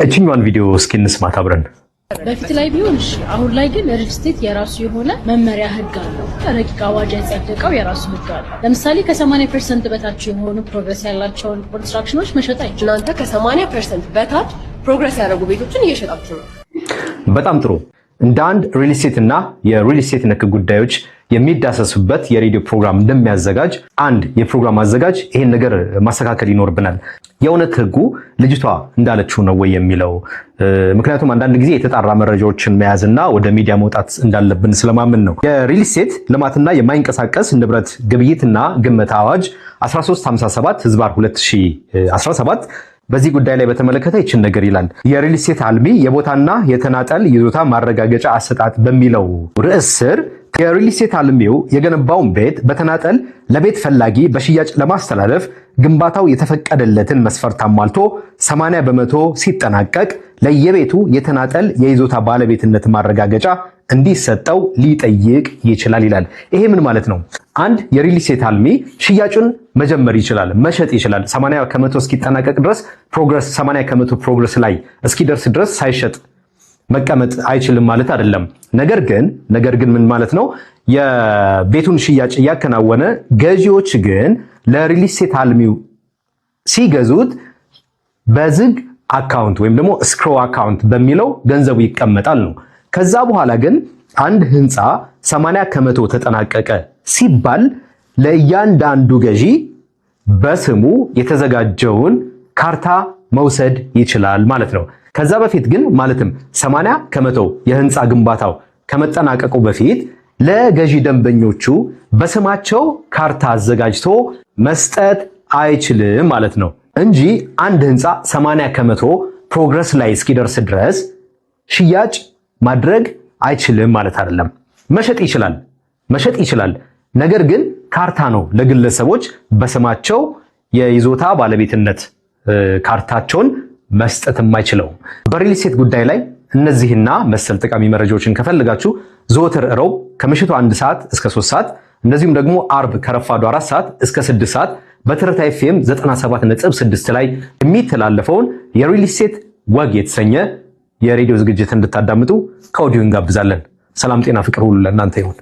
እቺኛውን ቪዲዮ እስኪ እንስማት አብረን። በፊት ላይ ቢሆንሽ አሁን ላይ ግን ሪል ስቴት የራሱ የሆነ መመሪያ ህግ አለው። ረቂቅ አዋጅ ያጸደቀው የራሱ ህግ አለው። ለምሳሌ ከ80% በታች የሆኑ ፕሮግረስ ያላቸውን ኮንስትራክሽኖች መሸጥ አይችልም። እናንተ ከ80% በታች ፕሮግረስ ያደረጉ ቤቶችን እየሸጣችሁ ነው። በጣም ጥሩ። እንደ አንድ ሪል ስቴት እና የሪል ስቴት ነክ ጉዳዮች የሚዳሰሱበት የሬዲዮ ፕሮግራም እንደሚያዘጋጅ አንድ የፕሮግራም አዘጋጅ ይሄን ነገር ማስተካከል ይኖርብናል። የእውነት ህጉ ልጅቷ እንዳለችው ነው ወይ የሚለው? ምክንያቱም አንዳንድ ጊዜ የተጣራ መረጃዎችን መያዝና ወደ ሚዲያ መውጣት እንዳለብን ስለማምን ነው። የሪል ስቴት ልማትና የማይንቀሳቀስ ንብረት ግብይትና ግመታ አዋጅ 1357/2017 በዚህ ጉዳይ ላይ በተመለከተ ይችን ነገር ይላል። የሪል ስቴት አልሚ የቦታና የተናጠል ይዞታ ማረጋገጫ አሰጣጥ በሚለው ርዕስ ስር የሪል ስቴት አልሚው የገነባውን ቤት በተናጠል ለቤት ፈላጊ በሽያጭ ለማስተላለፍ ግንባታው የተፈቀደለትን መስፈርት አሟልቶ 80% ሲጠናቀቅ ለየቤቱ የተናጠል የይዞታ ባለቤትነት ማረጋገጫ እንዲሰጠው ሊጠይቅ ይችላል ይላል። ይሄ ምን ማለት ነው? አንድ የሪል ስቴት አልሚ ሽያጩን መጀመር ይችላል፣ መሸጥ ይችላል። 80% እስኪጠናቀቅ ድረስ 80% ፕሮግረስ ላይ እስኪደርስ ድረስ ሳይሸጥ መቀመጥ አይችልም ማለት አይደለም። ነገር ግን ምን ማለት ነው? የቤቱን ሽያጭ እያከናወነ ገዢዎች ግን ለሪል ስቴት አልሚው ሲገዙት በዝግ አካውንት ወይም ደግሞ ስክሮ አካውንት በሚለው ገንዘቡ ይቀመጣል ነው። ከዛ በኋላ ግን አንድ ህንፃ 80% ተጠናቀቀ ሲባል ለእያንዳንዱ ገዢ በስሙ የተዘጋጀውን ካርታ መውሰድ ይችላል ማለት ነው። ከዛ በፊት ግን ማለትም 80% የህንፃ ግንባታው ከመጠናቀቁ በፊት ለገዢ ደንበኞቹ በስማቸው ካርታ አዘጋጅቶ መስጠት አይችልም ማለት ነው እንጂ አንድ ህንፃ 80% ፕሮግረስ ላይ እስኪደርስ ድረስ ሽያጭ ማድረግ አይችልም ማለት አይደለም። መሸጥ ይችላል። ነገር ግን ካርታ ነው ለግለሰቦች በስማቸው የይዞታ ባለቤትነት ካርታቸውን መስጠት የማይችለው። በሪል ስቴት ጉዳይ ላይ እነዚህና መሰል ጠቃሚ መረጃዎችን ከፈልጋችሁ ዘወትር ረቡዕ ከምሽቱ 1 ሰዓት እስከ 3 ሰዓት እንደዚሁም ደግሞ አርብ ከረፋዱ 4 ሰዓት እስከ 6 ሰዓት በትርታ ኤፍኤም 97.6 ላይ የሚተላለፈውን የሪል ስቴት ወግ የተሰኘ የሬዲዮ ዝግጅት እንድታዳምጡ ከወዲሁ እንጋብዛለን። ሰላም፣ ጤና፣ ፍቅር ሁሉ ለእናንተ ይሁን።